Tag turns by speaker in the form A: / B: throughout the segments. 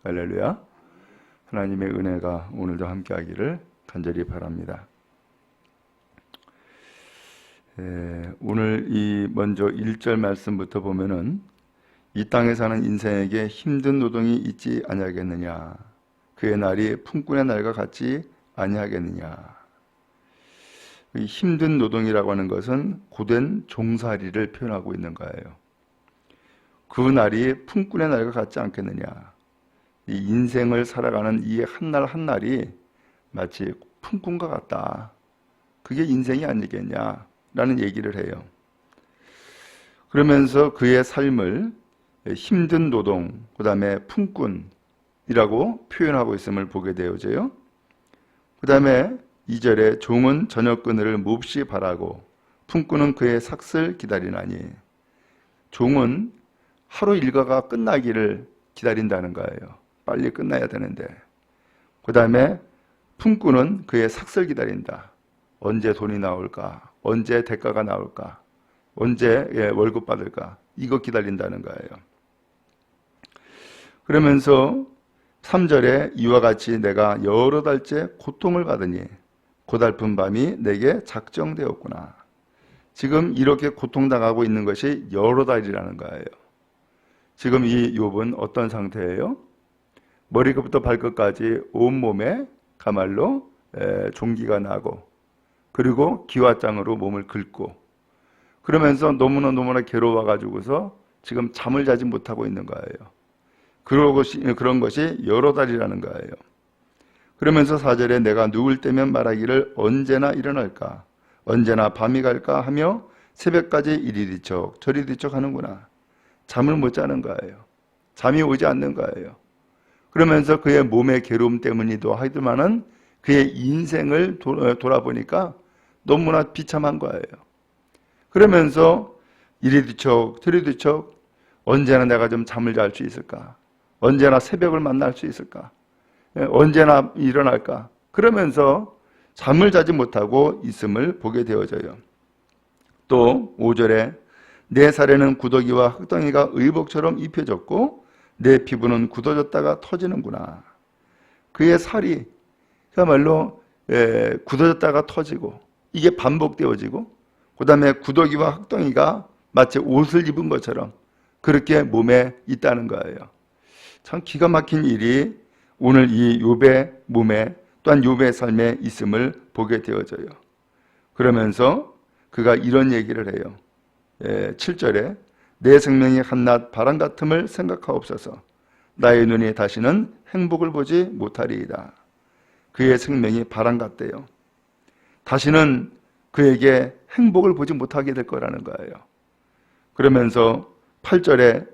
A: 할렐루야. 하나님의 은혜가 오늘도 함께하기를 간절히 바랍니다. 오늘 먼저 1절 말씀부터 보면은 이 땅에 사는 인생에게 힘든 노동이 있지 아니하겠느냐, 그의 날이 품꾼의 날과 같지 아니하겠느냐. 이 힘든 노동이라고 하는 것은 고된 종살이를 표현하고 있는 거예요. 그 날이 품꾼의 날과 같지 않겠느냐. 이 인생을 살아가는 이 한 날 한 날이 마치 품꾼과 같다. 그게 인생이 아니겠냐 라는 얘기를 해요. 그러면서 그의 삶을 힘든 노동, 그 다음에 품꾼이라고 표현하고 있음을 보게 되어져요. 그 다음에 2절에 종은 저녁 그늘을 몹시 바라고 품꾼은 그의 삭슬 기다리나니, 종은 하루 일과가 끝나기를 기다린다는 거예요. 빨리 끝나야 되는데. 그 다음에 품꾼은 그의 삭슬 기다린다. 언제 돈이 나올까? 언제 대가가 나올까? 언제 월급 받을까? 이거 기다린다는 거예요. 그러면서 3절에 이와 같이 내가 여러 달째 고통을 받으니 고달픈 밤이 내게 작정되었구나. 지금 이렇게 고통당하고 있는 것이 여러 달이라는 거예요. 지금 이 욥은 어떤 상태예요? 머리끝부터 발끝까지 온몸에 가말로 종기가 나고, 그리고 기와장으로 몸을 긁고, 그러면서 너무나 괴로워가지고서 지금 잠을 자지 못하고 있는 거예요. 그런 것이 여러 달이라는 거예요. 그러면서 4절에 내가 누울 때면 말하기를 언제나 일어날까, 언제나 밤이 갈까 하며 새벽까지 이리 뒤척 저리 뒤척 하는구나. 잠을 못 자는 거예요. 잠이 오지 않는 거예요. 그러면서 그의 몸의 괴로움 때문이도 하지만은 그의 인생을 돌아보니까 너무나 비참한 거예요. 그러면서 이리 뒤척 저리 뒤척, 언제나 내가 좀 잠을 잘 수 있을까? 언제나 새벽을 만날 수 있을까? 언제나 일어날까? 그러면서 잠을 자지 못하고 있음을 보게 되어져요. 또 5절에 내 살에는 구더기와 흙덩이가 의복처럼 입혀졌고 내 피부는 굳어졌다가 터지는구나. 그의 살이 그야말로 굳어졌다가 터지고, 이게 반복되어지고, 그 다음에 구더기와 흙덩이가 마치 옷을 입은 것처럼 그렇게 몸에 있다는 거예요. 참 기가 막힌 일이 오늘 이 욥의 몸에, 또한 욥의 삶에 있음을 보게 되어져요. 그러면서 그가 이런 얘기를 해요. 7절에 내 생명이 한낮 바람 같음을 생각하옵소서. 나의 눈이 다시는 행복을 보지 못하리이다. 그의 생명이 바람 같대요. 다시는 그에게 행복을 보지 못하게 될 거라는 거예요. 그러면서 8절에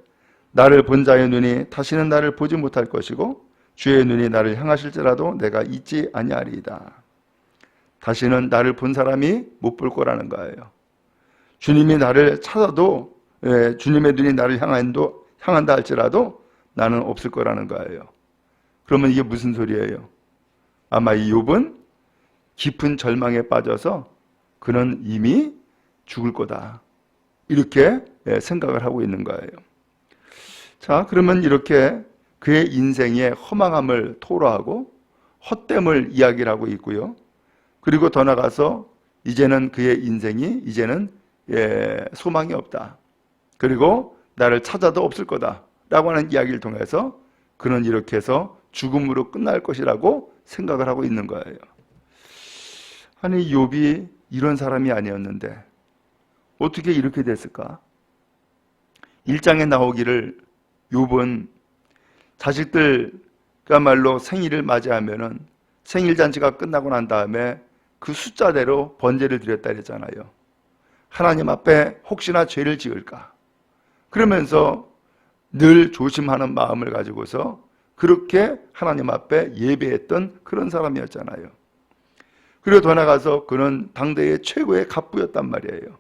A: 나를 본 자의 눈이 다시는 나를 보지 못할 것이고 주의 눈이 나를 향하실지라도 내가 잊지 아니하리이다. 다시는 나를 본 사람이 못 볼 거라는 거예요. 주님이 나를 찾아도, 주님의 눈이 나를 향한다 할지라도 나는 없을 거라는 거예요. 그러면 이게 무슨 소리예요? 아마 이 욥은 깊은 절망에 빠져서 그는 이미 죽을 거다, 이렇게 생각을 하고 있는 거예요. 자, 그러면 이렇게 그의 인생의 허망함을 토로하고 헛됨을 이야기를 하고 있고요. 그리고 더 나가서 이제는 그의 인생이 소망이 없다. 그리고 나를 찾아도 없을 거다 라고 하는 이야기를 통해서 그는 이렇게 해서 죽음으로 끝날 것이라고 생각을 하고 있는 거예요. 아니, 욥이 이런 사람이 아니었는데 어떻게 이렇게 됐을까? 1장에 나오기를 욥은 자식들 그야말로 생일을 맞이하면은 생일 잔치가 끝나고 난 다음에 그 숫자대로 번제를 드렸다 그랬잖아요. 하나님 앞에 혹시나 죄를 지을까? 그러면서 늘 조심하는 마음을 가지고서 그렇게 하나님 앞에 예배했던 그런 사람이었잖아요. 그리고 더 나가서 그는 당대의 최고의 갑부였단 말이에요.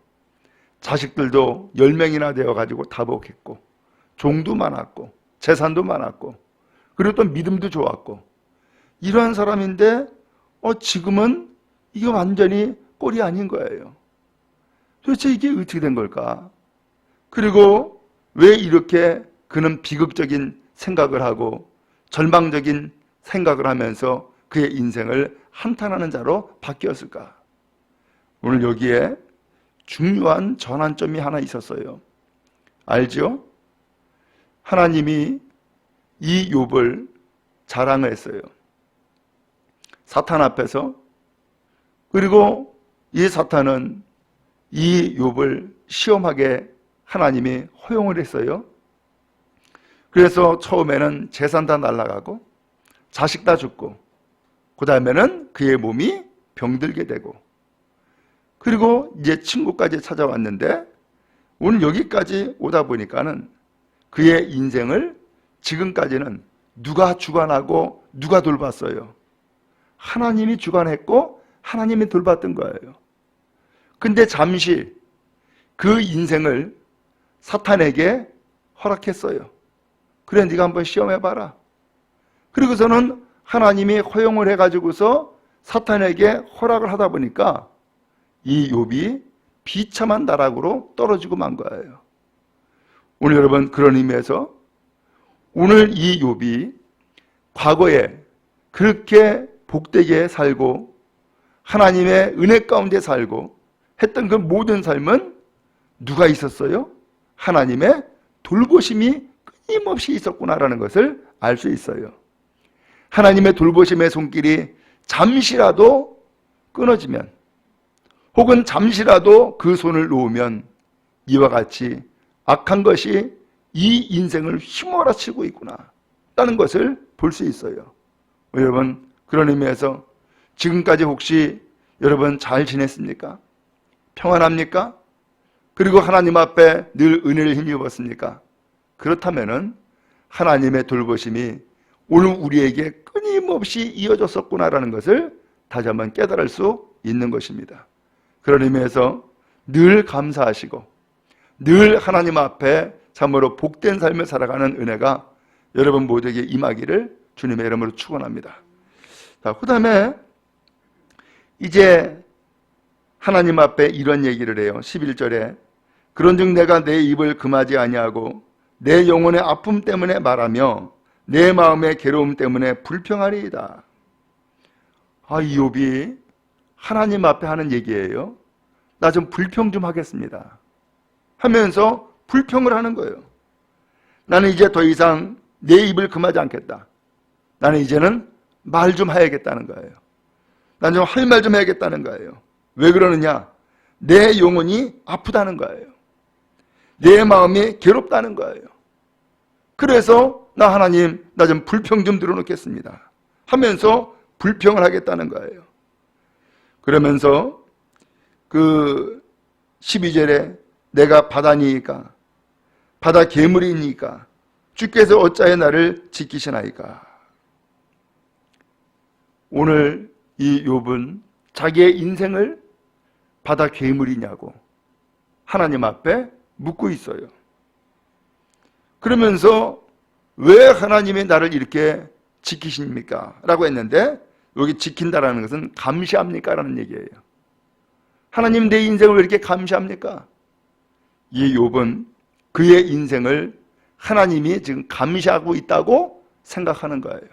A: 자식들도 10명이나 되어가지고 다복했고, 종도 많았고, 재산도 많았고, 그리고 또 믿음도 좋았고, 이러한 사람인데 지금은 이게 완전히 꼴이 아닌 거예요. 도대체 이게 어떻게 된 걸까? 그리고 왜 이렇게 그는 비극적인 생각을 하고 절망적인 생각을 하면서 그의 인생을 한탄하는 자로 바뀌었을까? 오늘 여기에 중요한 전환점이 하나 있었어요. 알죠? 하나님이 이 욥을 자랑을 했어요. 사탄 앞에서. 그리고 이 사탄은 이 욥을 시험하게 하나님이 허용을 했어요. 그래서 처음에는 재산 다 날아가고 자식 다 죽고 그 다음에는 그의 몸이 병들게 되고 그리고 이제 친구까지 찾아왔는데 오늘 여기까지 오다 보니까는 그의 인생을 지금까지는 누가 주관하고 누가 돌봤어요? 하나님이 주관했고 하나님이 돌봤던 거예요. 근데 잠시 그 인생을 사탄에게 허락했어요. 그래, 네가 한번 시험해봐라. 그리고서는 하나님이 허용을 해가지고서 사탄에게 허락을 하다 보니까 이 욥이 비참한 나락으로 떨어지고 만 거예요. 오늘 여러분, 그런 의미에서 오늘 이 욥이 과거에 그렇게 복되게 살고 하나님의 은혜 가운데 살고 했던 그 모든 삶은 누가 있었어요? 하나님의 돌보심이 끊임없이 있었구나라는 것을 알 수 있어요. 하나님의 돌보심의 손길이 잠시라도 끊어지면 혹은 잠시라도 그 손을 놓으면 이와 같이 악한 것이 이 인생을 휘몰아치고 있구나 라는 것을 볼 수 있어요. 여러분, 그런 의미에서 지금까지 혹시 여러분 잘 지냈습니까? 평안합니까? 그리고 하나님 앞에 늘 은혜를 힘입었습니까? 그렇다면은 하나님의 돌보심이 오늘 우리에게 끊임없이 이어졌었구나라는 것을 다시 한번 깨달을 수 있는 것입니다. 그런 의미에서 늘 감사하시고 늘 하나님 앞에 참으로 복된 삶을 살아가는 은혜가 여러분 모두에게 임하기를 주님의 이름으로 축원합니다. 자, 그 다음에 이제 하나님 앞에 이런 얘기를 해요. 11절에 그런즉 내가 내 입을 금하지 아니하고 내 영혼의 아픔 때문에 말하며 내 마음의 괴로움 때문에 불평하리이다. 이 욥이 하나님 앞에 하는 얘기예요. 나 좀 불평 좀 하겠습니다 하면서 불평을 하는 거예요. 나는 이제 더 이상 내 입을 금하지 않겠다. 나는 이제는 말 좀 해야겠다는 거예요. 난 좀 할 말 좀 해야겠다는 거예요. 왜 그러느냐? 내 영혼이 아프다는 거예요. 내 마음이 괴롭다는 거예요. 그래서 나 하나님, 나 좀 불평 좀 들어놓겠습니다 하면서 불평을 하겠다는 거예요. 그러면서 그 12절에 내가 바다니까 바다 괴물이니까 주께서 어찌하여 나를 지키시나이까. 오늘 이 욥은 자기의 인생을 바다 괴물이냐고 하나님 앞에 묻고 있어요. 그러면서 왜 하나님이 나를 이렇게 지키십니까? 라고 했는데 여기 지킨다라는 것은 감시합니까? 라는 얘기예요. 하나님 내 인생을 왜 이렇게 감시합니까? 이 욥은 그의 인생을 하나님이 지금 감시하고 있다고 생각하는 거예요.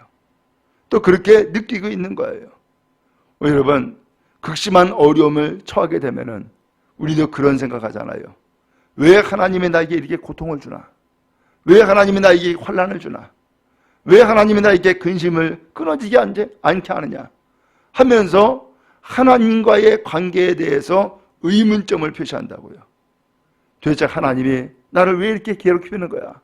A: 또 그렇게 느끼고 있는 거예요. 여러분, 극심한 어려움을 처하게 되면은 우리도 그런 생각하잖아요. 왜 하나님이 나에게 이렇게 고통을 주나? 왜 하나님이 나에게 환난을 주나? 왜 하나님이 나에게 근심을 끊어지지 않게 하느냐? 하면서 하나님과의 관계에 대해서 의문점을 표시한다고요. 도대체 하나님이 나를 왜 이렇게 괴롭히는 거야?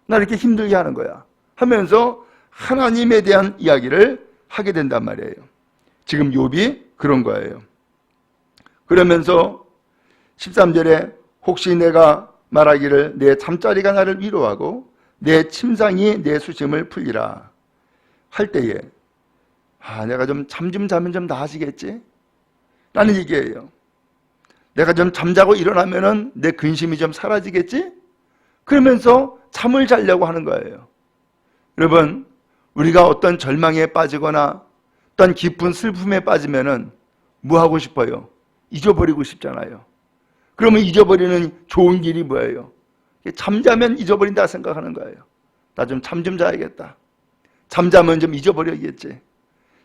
A: 나를 이렇게 힘들게 하는 거야? 하면서 하나님에 대한 이야기를 하게 된단 말이에요. 지금 욥이 그런 거예요. 그러면서 13절에 혹시 내가 말하기를 내 잠자리가 나를 위로하고 내 침상이 내 수심을 풀리라 할 때에 내가 좀 잠 좀 자면 좀 나아지겠지? 라는 얘기예요. 내가 좀 잠자고 일어나면은 내 근심이 좀 사라지겠지? 그러면서 잠을 자려고 하는 거예요. 여러분, 우리가 어떤 절망에 빠지거나 어떤 깊은 슬픔에 빠지면은 뭐 하고 싶어요? 잊어버리고 싶잖아요. 그러면 잊어버리는 좋은 길이 뭐예요? 잠자면 잊어버린다 생각하는 거예요. 나 좀 잠 좀 자야겠다. 잠자면 좀 잊어버려야겠지.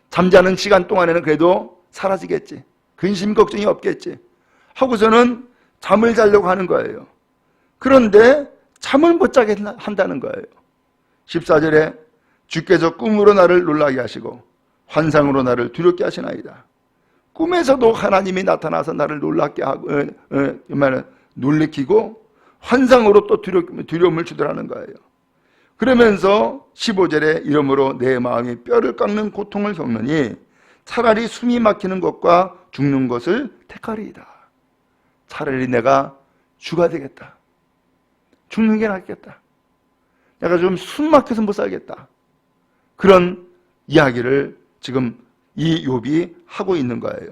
A: 잠자는 시간 동안에는 그래도 사라지겠지. 근심 걱정이 없겠지. 하고서는 잠을 자려고 하는 거예요. 그런데 잠을 못 자게 한다는 거예요. 14절에 주께서 꿈으로 나를 놀라게 하시고 환상으로 나를 두렵게 하시나이다. 꿈에서도 하나님이 나타나서 나를 놀랍게 하고 놀래키고 환상으로 또 두려움을 주더라는 거예요. 그러면서 15절에 이러므로 내 마음이 뼈를 깎는 고통을 겪느니 차라리 숨이 막히는 것과 죽는 것을 택하리이다. 차라리 내가 주가 되겠다. 죽는 게 낫겠다. 내가 좀 숨 막혀서 못 살겠다. 그런 이야기를 지금 이 욥이 하고 있는 거예요.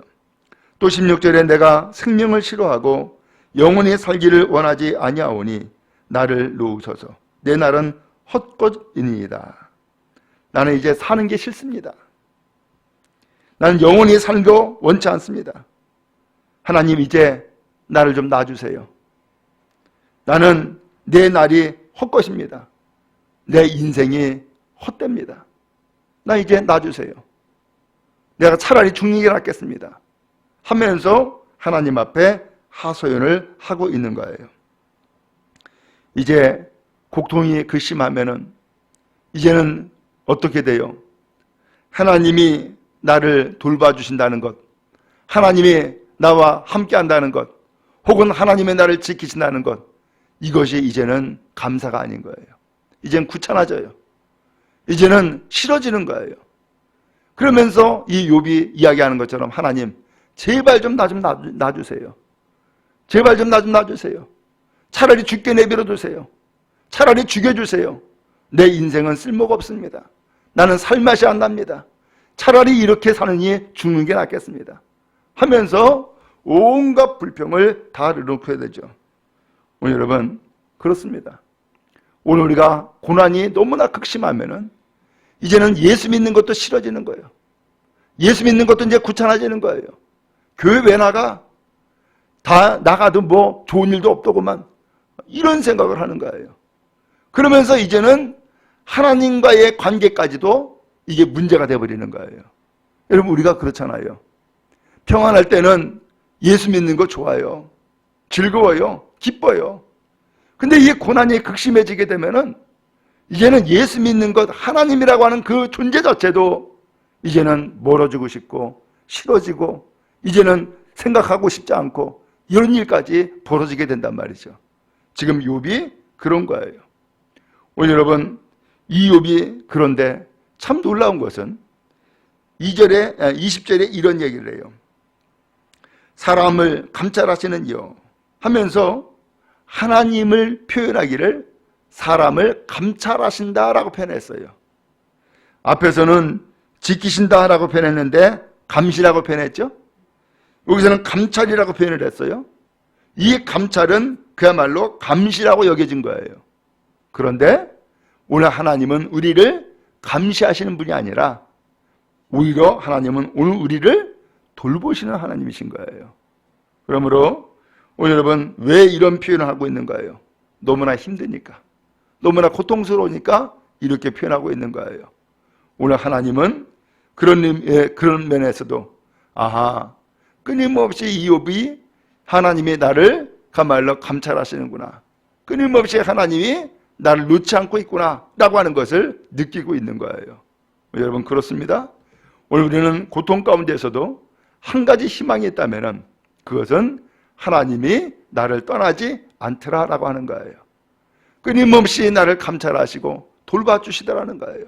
A: 또 16절에 내가 생명을 싫어하고 영원히 살기를 원하지 아니하오니 나를 놓으소서. 내 날은 헛것이니이다. 나는 이제 사는 게 싫습니다. 나는 영원히 살도 원치 않습니다. 하나님 이제 나를 좀 놔주세요. 나는 내 날이 헛것입니다. 내 인생이 헛됩니다. 나 이제 놔주세요. 내가 차라리 죽는 게 낫겠습니다. 하면서 하나님 앞에 하소연을 하고 있는 거예요. 이제 고통이 극심하면은 이제는 어떻게 돼요? 하나님이 나를 돌봐주신다는 것, 하나님이 나와 함께 한다는 것, 혹은 하나님의 나를 지키신다는 것, 이것이 이제는 감사가 아닌 거예요. 이제는 귀찮아져요. 이제는 싫어지는 거예요. 그러면서 이 욥이 이야기하는 것처럼 하나님 제발 좀 나 좀 놔주세요. 제발 좀 나 좀 놔주세요. 차라리 죽게 내버려 두세요. 차라리 죽여주세요. 내 인생은 쓸모가 없습니다. 나는 살맛이 안 납니다. 차라리 이렇게 사느니 죽는 게 낫겠습니다. 하면서 온갖 불평을 다 내놓게 되죠. 오늘 여러분 그렇습니다. 오늘 우리가 고난이 너무나 극심하면은 이제는 예수 믿는 것도 싫어지는 거예요. 예수 믿는 것도 이제 귀찮아지는 거예요. 교회 왜 나가? 다 나가도 뭐 좋은 일도 없더구만. 이런 생각을 하는 거예요. 그러면서 이제는 하나님과의 관계까지도 이게 문제가 되어버리는 거예요. 여러분 우리가 그렇잖아요. 평안할 때는 예수 믿는 거 좋아요. 즐거워요. 기뻐요. 근데 이 고난이 극심해지게 되면은 이제는 예수 믿는 것, 하나님이라고 하는 그 존재 자체도 이제는 멀어지고 싶고 싫어지고 이제는 생각하고 싶지 않고 이런 일까지 벌어지게 된단 말이죠. 지금 욥이 그런 거예요. 오늘 여러분 이 욥이 그런데 참 놀라운 것은 20절에 이런 얘기를 해요. 사람을 감찰하시는 이요 하면서 하나님을 표현하기를 사람을 감찰하신다라고 표현했어요. 앞에서는 지키신다라고 표현했는데 감시라고 표현했죠. 여기서는 감찰이라고 표현을 했어요. 이 감찰은 그야말로 감시라고 여겨진 거예요. 그런데 오늘 하나님은 우리를 감시하시는 분이 아니라 오히려 하나님은 오늘 우리를 돌보시는 하나님이신 거예요. 그러므로 오늘 여러분 왜 이런 표현을 하고 있는 거예요? 너무나 힘드니까, 너무나 고통스러우니까 이렇게 표현하고 있는 거예요. 오늘 하나님은 그런 면에서도 아하, 끊임없이 이 욥이 하나님이 나를 가말로 감찰하시는구나, 끊임없이 하나님이 나를 놓지 않고 있구나 라고 하는 것을 느끼고 있는 거예요. 여러분 그렇습니다. 오늘 우리는 고통 가운데서도 한 가지 희망이 있다면 그것은 하나님이 나를 떠나지 않더라라고 하는 거예요. 끊임없이 나를 감찰하시고 돌봐주시더라는 거예요.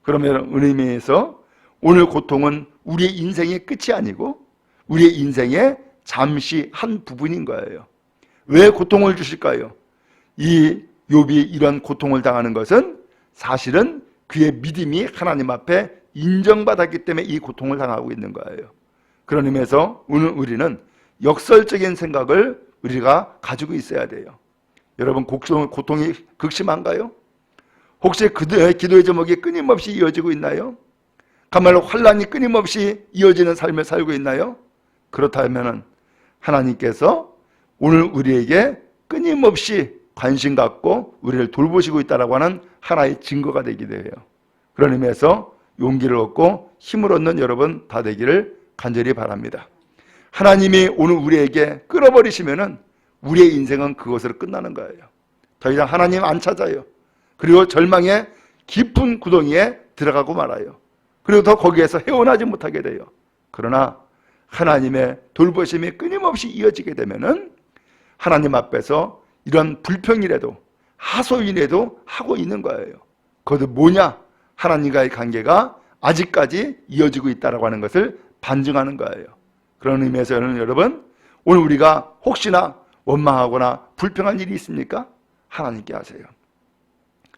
A: 그러면 의미에서 오늘 고통은 우리의 인생의 끝이 아니고 우리의 인생의 잠시 한 부분인 거예요. 왜 고통을 주실까요? 이 욥이 이런 고통을 당하는 것은 사실은 그의 믿음이 하나님 앞에 인정받았기 때문에 이 고통을 당하고 있는 거예요. 그런 의미에서 오늘 우리는 역설적인 생각을 우리가 가지고 있어야 돼요. 여러분 고통이 극심한가요? 혹시 그들의 기도의 제목이 끊임없이 이어지고 있나요? 정말로 환란이 끊임없이 이어지는 삶을 살고 있나요? 그렇다면 하나님께서 오늘 우리에게 끊임없이 관심 갖고 우리를 돌보시고 있다고 하는 하나의 증거가 되기도 해요. 그런 의미에서 용기를 얻고 힘을 얻는 여러분 다 되기를 간절히 바랍니다. 하나님이 오늘 우리에게 끊어버리시면은 우리의 인생은 그것으로 끝나는 거예요. 더 이상 하나님 안 찾아요. 그리고 절망의 깊은 구덩이에 들어가고 말아요. 그리고 더 거기에서 헤어나지 못하게 돼요. 그러나 하나님의 돌보심이 끊임없이 이어지게 되면은 하나님 앞에서 이런 불평이라도 하소연이라도 하고 있는 거예요. 그것은 뭐냐? 하나님과의 관계가 아직까지 이어지고 있다고 하는 것을 반증하는 거예요. 그런 의미에서 여러분, 오늘 우리가 혹시나 원망하거나 불평한 일이 있습니까? 하나님께 하세요.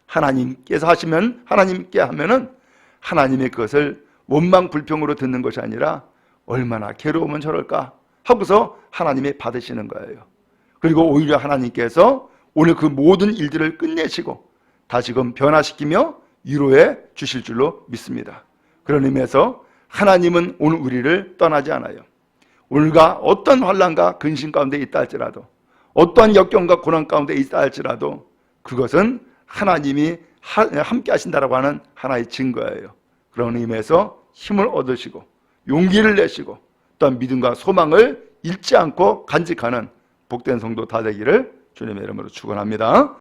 A: 하나님께서 하시면, 하나님께 하면은 하나님의 그것을 원망 불평으로 듣는 것이 아니라 얼마나 괴로우면 저럴까 하고서 하나님이 받으시는 거예요. 그리고 오히려 하나님께서 오늘 그 모든 일들을 끝내시고 다시금 변화시키며 위로해 주실 줄로 믿습니다. 그런 의미에서 하나님은 오늘 우리를 떠나지 않아요. 우리가 어떤 환난과 근심 가운데 있다 할지라도, 어떠한 역경과 고난 가운데 있다 할지라도 그것은 하나님이 함께 하신다라고 하는 하나의 증거예요. 그런 의미에서 힘을 얻으시고 용기를 내시고 또한 믿음과 소망을 잃지 않고 간직하는 복된 성도 다 되기를 주님의 이름으로 축원합니다.